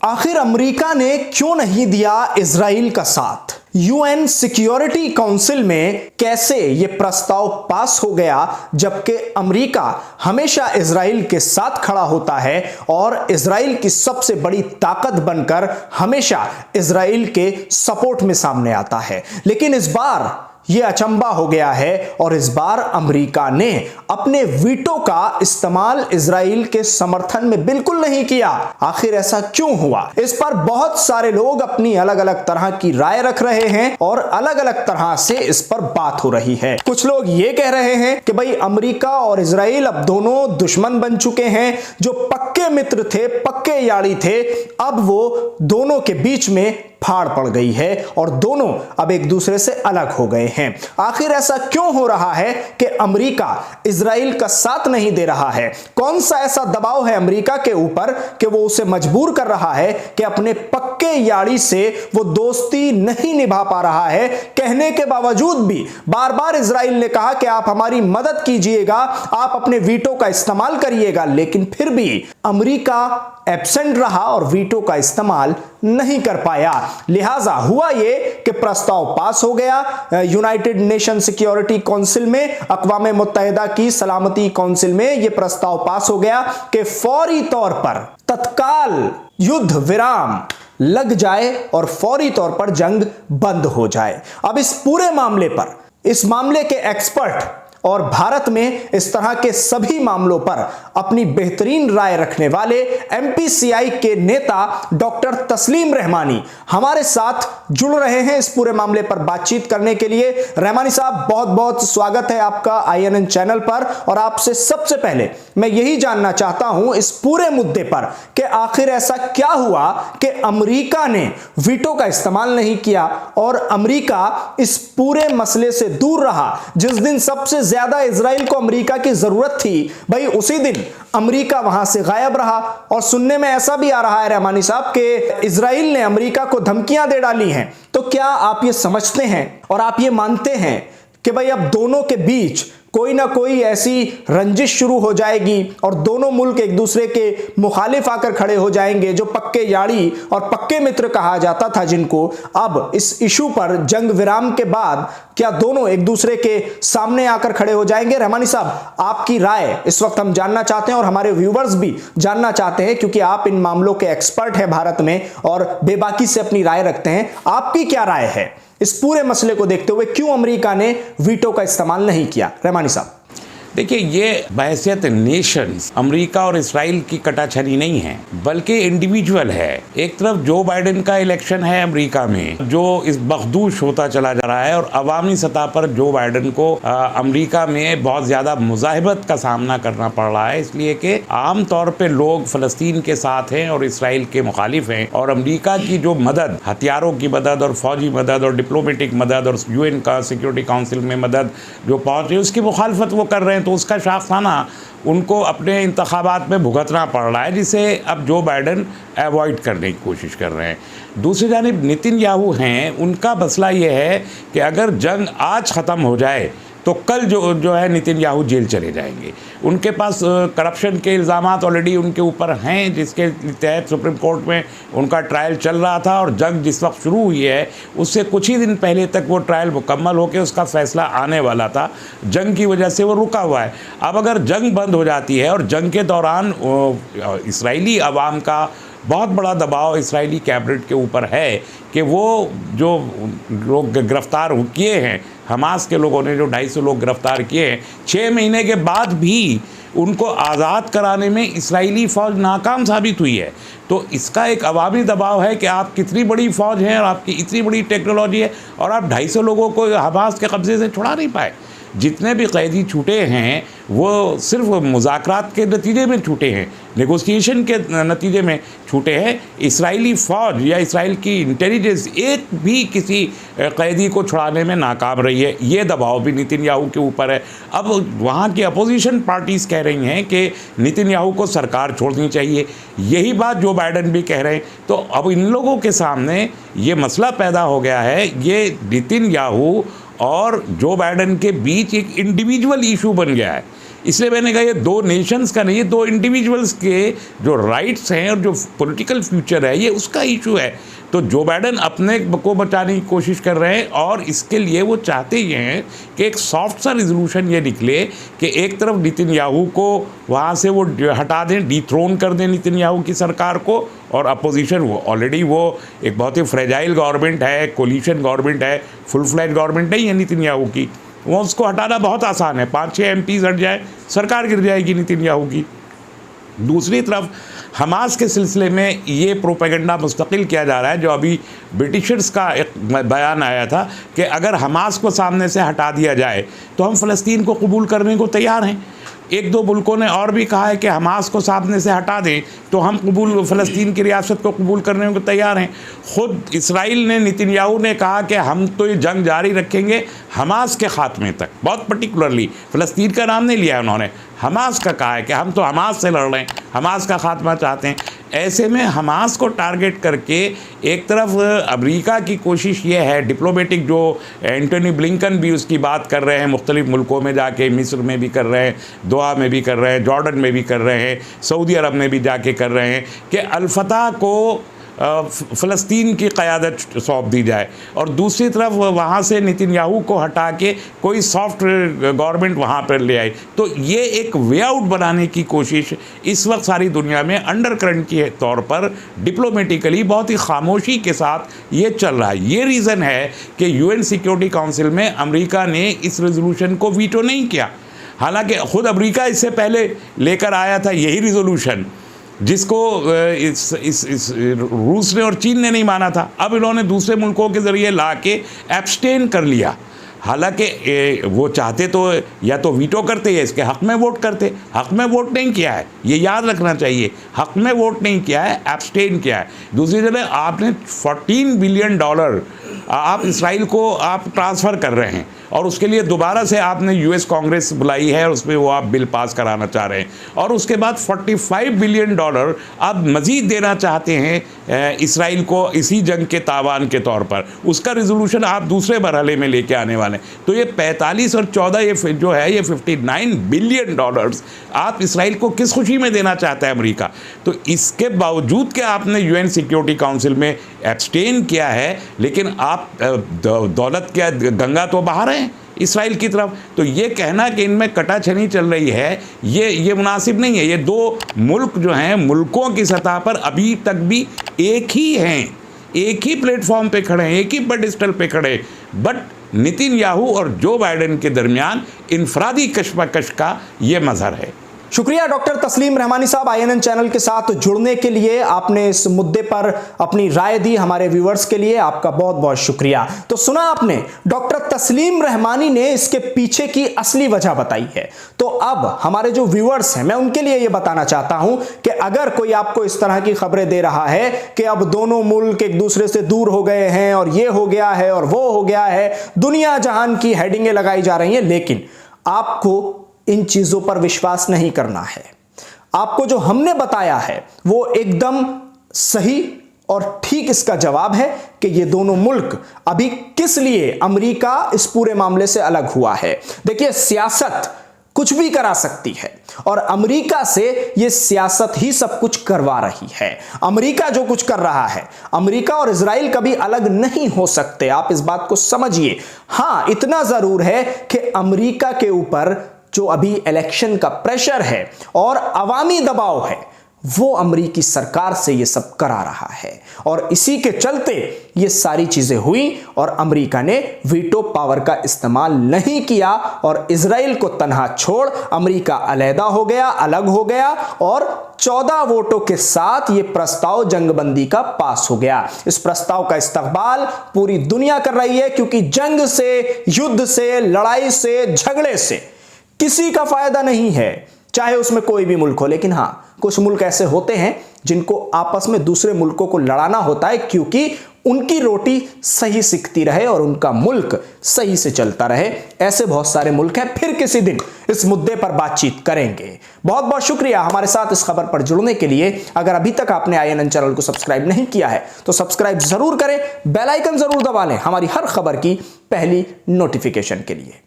आखिर अमेरिका ने क्यों नहीं दिया इजराइल का साथ? यूएन सिक्योरिटी काउंसिल में कैसे यह प्रस्ताव पास हो गया, जबकि अमेरिका हमेशा इजराइल के साथ खड़ा होता है और इजराइल की सबसे बड़ी ताकत बनकर हमेशा इजराइल के सपोर्ट में सामने आता है। लेकिन इस बार यह अचंबा हो गया है और इस बार अमेरिका ने अपने वीटो का इस्तेमाल इजराइल के समर्थन में बिल्कुल नहीं किया। आखिर ऐसा क्यों हुआ? इस पर बहुत सारे लोग अपनी अलग अलग तरह की राय रख रहे हैं और अलग अलग तरह से इस पर बात हो रही है। कुछ लोग यह कह रहे हैं कि भाई अमेरिका और इजराइल अब दोनों दुश्मन बन चुके हैं, जो पक्के मित्र थे, पक्के यारी थे, अब वो दोनों के बीच में फाड़ पड़ गई है और दोनों अब एक दूसरे से अलग हो गए हैं। आखिर ऐसा क्यों हो रहा है कि अमेरिका इजराइल का साथ नहीं दे रहा है? कौन सा ऐसा दबाव है अमेरिका के ऊपर कि वो उसे मजबूर कर रहा है कि अपने पक्के यारी से वो दोस्ती नहीं निभा पा रहा है? कहने के बावजूद भी बार बार इजराइल ने कहा कि आप हमारी मदद कीजिएगा, आप अपने वीटो का इस्तेमाल करिएगा, लेकिन फिर भी अमेरिका एब्सेंट रहा और वीटो का इस्तेमाल नहीं कर पाया। लिहाजा हुआ यह कि प्रस्ताव पास हो गया यूनाइटेड नेशन सिक्योरिटी काउंसिल में, अक़वाम मुत्तहिदा की सलामती काउंसिल में यह प्रस्ताव पास हो गया कि फौरी तौर पर तत्काल युद्ध विराम लग जाए और फौरी तौर पर जंग बंद हो जाए। अब इस पूरे मामले पर, इस मामले के एक्सपर्ट और भारत में इस तरह के सभी मामलों पर अपनी बेहतरीन राय रखने वाले एमपीसीआई के नेता डॉक्टर तस्लीम रहमानी हमारे साथ जुड़ रहे हैं इस पूरे मामले पर बातचीत करने के लिए। रहमानी साहब, बहुत बहुत स्वागत है आपका आईएनएन चैनल पर। और आपसे सबसे पहले मैं यही जानना चाहता हूं इस पूरे मुद्दे पर कि आखिर ऐसा क्या हुआ कि अमेरिका ने वीटो का इस्तेमाल नहीं किया और अमेरिका इस पूरे मसले से दूर रहा। जिस दिन सबसे ज्यादा इजराइल को अमेरिका की जरूरत थी, भाई उसी दिन अमेरिका वहां से गायब रहा। और सुनने में ऐसा भी आ रहा है रहमानी साहब कि इजराइल ने अमेरिका को धमकियां दे डाली हैं। तो क्या आप ये समझते हैं और आप ये मानते हैं कि भाई अब दोनों के बीच कोई ना कोई ऐसी रंजिश शुरू हो जाएगी और दोनों मुल्क एक दूसरे के मुखालिफ आकर खड़े हो जाएंगे, जो पक्के यारी और पक्के मित्र कहा जाता था जिनको, अब इस इशू पर जंग विराम के बाद क्या दोनों एक दूसरे के सामने आकर खड़े हो जाएंगे? रहमानी साहब, आपकी राय इस वक्त हम जानना चाहते हैं और हमारे व्यूवर्स भी जानना चाहते हैं, क्योंकि आप इन मामलों के एक्सपर्ट हैं भारत में और बेबाकी से अपनी राय रखते हैं। आपकी क्या राय है इस पूरे मसले को देखते हुए, क्यों अमेरिका ने वीटो का इस्तेमाल नहीं किया? रहमानी साहब, देखिए, ये बहैसियत नेशंस अमेरिका और इस्राइल की कटाछनी नहीं है, बल्कि इंडिविजुअल है। एक तरफ जो बाइडेन का इलेक्शन है अमेरिका में, जो इस बखदूश होता चला जा रहा है और अवामी सतह पर जो बाइडेन को अमेरिका में बहुत ज़्यादा मुजाहिबत का सामना करना पड़ रहा है, इसलिए कि आम तौर पे लोग फ़लस्तीन के साथ हैं और इसराइल के मुखालिफ हैं। और अमेरिका की जो मदद, हथियारों की मदद और फौजी मदद और डिप्लोमेटिक मदद और यूएन का सिक्योरिटी काउंसिल में मदद जो पहुँच रही है, उसकी मुखालफत वो कर रहे हैं, तो उसका शाखसाना उनको अपने इंतखाबात में भुगतना पड़ रहा है, जिसे अब जो बाइडेन अवॉइड करने की कोशिश कर रहे हैं। दूसरी जानिब नेतन्याहू हैं, उनका मसला ये है कि अगर जंग आज ख़त्म हो जाए तो कल जो है नेतन्याहू जेल चले जाएंगे। उनके पास करप्शन के इल्ज़ामात ऑलरेडी उनके ऊपर हैं, जिसके तहत सुप्रीम कोर्ट में उनका ट्रायल चल रहा था और जंग जिस वक्त शुरू हुई है उससे कुछ ही दिन पहले तक वो ट्रायल मुकम्मल होकर उसका फ़ैसला आने वाला था। जंग की वजह से वो रुका हुआ है। अब अगर जंग बंद हो जाती है और जंग के दौरान इसराइली अवाम का बहुत बड़ा दबाव इसराइली कैबिनेट के ऊपर है कि वो जो लोग गिरफ्तार किए हैं, हमास के लोगों ने जो 250 लोग गिरफ्तार किए हैं, 6 महीने के बाद भी उनको आज़ाद कराने में इसराइली फ़ौज नाकाम साबित हुई है। तो इसका एक अवामी दबाव है कि आप कितनी बड़ी फ़ौज हैं और आपकी इतनी बड़ी टेक्नोलॉजी है और आप 250 लोगों को हमास के कब्ज़े से छुड़ा नहीं पाए। जितने भी कैदी छूटे हैं वो सिर्फ मुज़ाकरात के नतीजे में छूटे हैं, नेगोशिएशन के नतीजे में छूटे हैं। इसराइली फ़ौज या इसराइल की इंटेलिजेंस एक भी किसी कैदी को छुड़ाने में नाकाम रही है। ये दबाव भी नेतन्याहू के ऊपर है। अब वहाँ की अपोजिशन पार्टीज़ कह रही हैं कि नेतन्याहू को सरकार छोड़नी चाहिए, यही बात जो बाइडेन भी कह रहे हैं। तो अब इन लोगों के सामने ये मसला पैदा हो गया है, ये नेतन्याहू और जो बाइडेन के बीच एक इंडिविजुअल इशू बन गया है इसलिए मैंने कहा ये दो नेशंस का नहीं, ये दो इंडिविजुअल्स के जो राइट्स हैं और जो पॉलिटिकल फ्यूचर है ये उसका इशू है। तो जो बाइडन अपने को बचाने की कोशिश कर रहे हैं और इसके लिए वो चाहते ये हैं कि एक सॉफ्ट सा रिजोल्यूशन ये निकले कि एक तरफ नेतन्याहू को वहाँ से वो हटा दें, डिथ्रोन कर दें नेतन्याहू की सरकार को, और अपोजिशन वो ऑलरेडी वो एक बहुत ही फ्रेजाइल गवर्नमेंट है, कोलिशन गवर्नमेंट है, फुल फ्लैज गवर्नमेंट नहीं है नेतन्याहू की, वो उसको हटाना बहुत आसान है, 5-6 MPs हट जाए सरकार गिर जाएगी नेतन्याहू की। दूसरी तरफ हमास के सिलसिले में ये प्रोपेगेंडा मुस्तकिल किया जा रहा है, जो अभी ब्रिटिशर्स का एक बयान आया था कि अगर हमास को सामने से हटा दिया जाए तो हम फ़लस्तीन को कबूल करने को तैयार हैं। एक दो मुल्कों ने और भी कहा है कि हमास को सामने से हटा दें तो हम फ़लस्तीन की रियासत को कबूल करने को तैयार हैं। ख़ुद इसराइल ने, नेतन्याहू ने कहा कि हम तो ये जंग जारी रखेंगे हमास के ख़ात्मे तक, बहुत पर्टिकुलरली फ़लस्तीन का नाम नहीं लिया उन्होंने, हमास का कहा है कि हम तो हमास से लड़ रहे हैं, हमास का ख़ात्मा चाहते हैं। ऐसे में हमास को टारगेट करके एक तरफ अमेरिका की कोशिश ये है, डिप्लोमेटिक जो एंटनी ब्लिंकन भी उसकी बात कर रहे हैं, मुख्तलिफ मुल्कों में जाके, मिस्र में भी कर रहे हैं, दोहा में भी कर रहे हैं, जॉर्डन में भी कर रहे हैं, सऊदी अरब में भी जाके कर रहे हैं कि अल-फतह को फ़लस्तीन की क़यादत सौंप दी जाए, और दूसरी तरफ वहाँ से नेतन्याहू को हटा के कोई सॉफ्ट गवर्नमेंट वहाँ पर ले आए। तो ये एक वे आउट बनाने की कोशिश इस वक्त सारी दुनिया में अंडर करंट के तौर पर डिप्लोमेटिकली बहुत ही खामोशी के साथ ये चल रहा है। ये रीज़न है कि UN सिक्योरिटी काउंसिल में अमेरिका ने इस रेजोल्यूशन को वीटो नहीं किया, हालांकि ख़ुद अमेरिका इससे पहले लेकर आया था यही रिजोल्यूशन, जिसको इस रूस ने और चीन ने नहीं माना था। अब इन्होंने दूसरे मुल्कों के ज़रिए ला के एब्सटेन कर लिया, हालांकि वो चाहते तो या तो वीटो करते या इसके हक़ में वोट करते, हक़ में वोट नहीं किया है, ये याद रखना चाहिए, हक़ में वोट नहीं किया है, एब्सटेन किया है। दूसरी जगह आपने $14 बिलियन आप इसराइल को आप ट्रांसफ़र कर रहे हैं, और उसके लिए दोबारा से आपने US कांग्रेस बुलाई है और उसमें वो आप बिल पास कराना चाह रहे हैं, और उसके बाद $45 बिलियन आप मज़ीद देना चाहते हैं इसराइल को इसी जंग के तावान के तौर पर। उसका रिजोल्यूशन आप दूसरे मरहले में लेके आने वाले हैं। तो ये 45 और 14 ये जो है ये $59 बिलियन आप इसराइल को किस खुशी में देना चाहता है अमेरिका। तो इसके बावजूद कि आपने UN सिक्योरिटी काउंसिल में एब्सटेन किया है, लेकिन आप दौलत क्या गंगा तो बहा रहे हैं इसराइल की तरफ। तो ये कहना कि इनमें कटाछनी चल रही है ये मुनासिब नहीं है। ये दो मुल्क जो हैं मुल्कों की सतह पर अभी तक भी एक ही हैं, एक ही प्लेटफॉर्म पे खड़े हैं, एक ही पेडिस्टल पे खड़े, बट नेतन्याहू और जो बाइडेन के दरमियान इनफरादी कशमकश का ये मजहर है। शुक्रिया डॉक्टर तस्लीम रहमानी साहब, INN चैनल के साथ जुड़ने के लिए, आपने इस मुद्दे पर अपनी राय दी हमारे व्यूअर्स के लिए, आपका बहुत बहुत शुक्रिया। तो सुना आपने, डॉक्टर तस्लीम रहमानी ने इसके पीछे की असली वजह बताई है। तो अब हमारे जो व्यूअर्स हैं, मैं उनके लिए यह बताना चाहता हूं कि अगर कोई आपको इस तरह की खबरें दे रहा है कि अब दोनों मुल्क एक दूसरे से दूर हो गए हैं और ये हो गया है और वो हो गया है, दुनिया जहान की हेडिंगें लगाई जा रही हैं, लेकिन आपको इन चीजों पर विश्वास नहीं करना है। आपको जो हमने बताया है वो एकदम सही और ठीक इसका जवाब है कि ये दोनों मुल्क अभी किस लिए अमेरिका इस पूरे मामले से अलग हुआ है। देखिए, सियासत कुछ भी करा सकती है और अमेरिका से ये सियासत ही सब कुछ करवा रही है। अमेरिका जो कुछ कर रहा है, अमेरिका और इजराइल कभी अलग नहीं हो सकते, आप इस बात को समझिए। हां, इतना जरूर है कि अमेरिका के ऊपर जो अभी इलेक्शन का प्रेशर है और अवामी दबाव है, वो अमेरिकी सरकार से ये सब करा रहा है, और इसी के चलते ये सारी चीजें हुई और अमेरिका ने वीटो पावर का इस्तेमाल नहीं किया और इजराइल को तन्हा छोड़ अमेरिका अलहदा हो गया, अलग हो गया, और 14 वोटों के साथ ये प्रस्ताव जंगबंदी का पास हो गया। इस प्रस्ताव का इस्तकबाल पूरी दुनिया कर रही है, क्योंकि जंग से, युद्ध से, लड़ाई से, झगड़े से किसी का फायदा नहीं है, चाहे उसमें कोई भी मुल्क हो। लेकिन हां, कुछ मुल्क ऐसे होते हैं जिनको आपस में दूसरे मुल्कों को लड़ाना होता है, क्योंकि उनकी रोटी सही सिकती रहे और उनका मुल्क सही से चलता रहे। ऐसे बहुत सारे मुल्क हैं, फिर किसी दिन इस मुद्दे पर बातचीत करेंगे। बहुत बहुत शुक्रिया हमारे साथ इस खबर पर जुड़ने के लिए। अगर अभी तक आपने INN चैनल को सब्सक्राइब नहीं किया है तो सब्सक्राइब जरूर करें, बेल आइकन जरूर दबा लें हमारी हर खबर की पहली नोटिफिकेशन के लिए।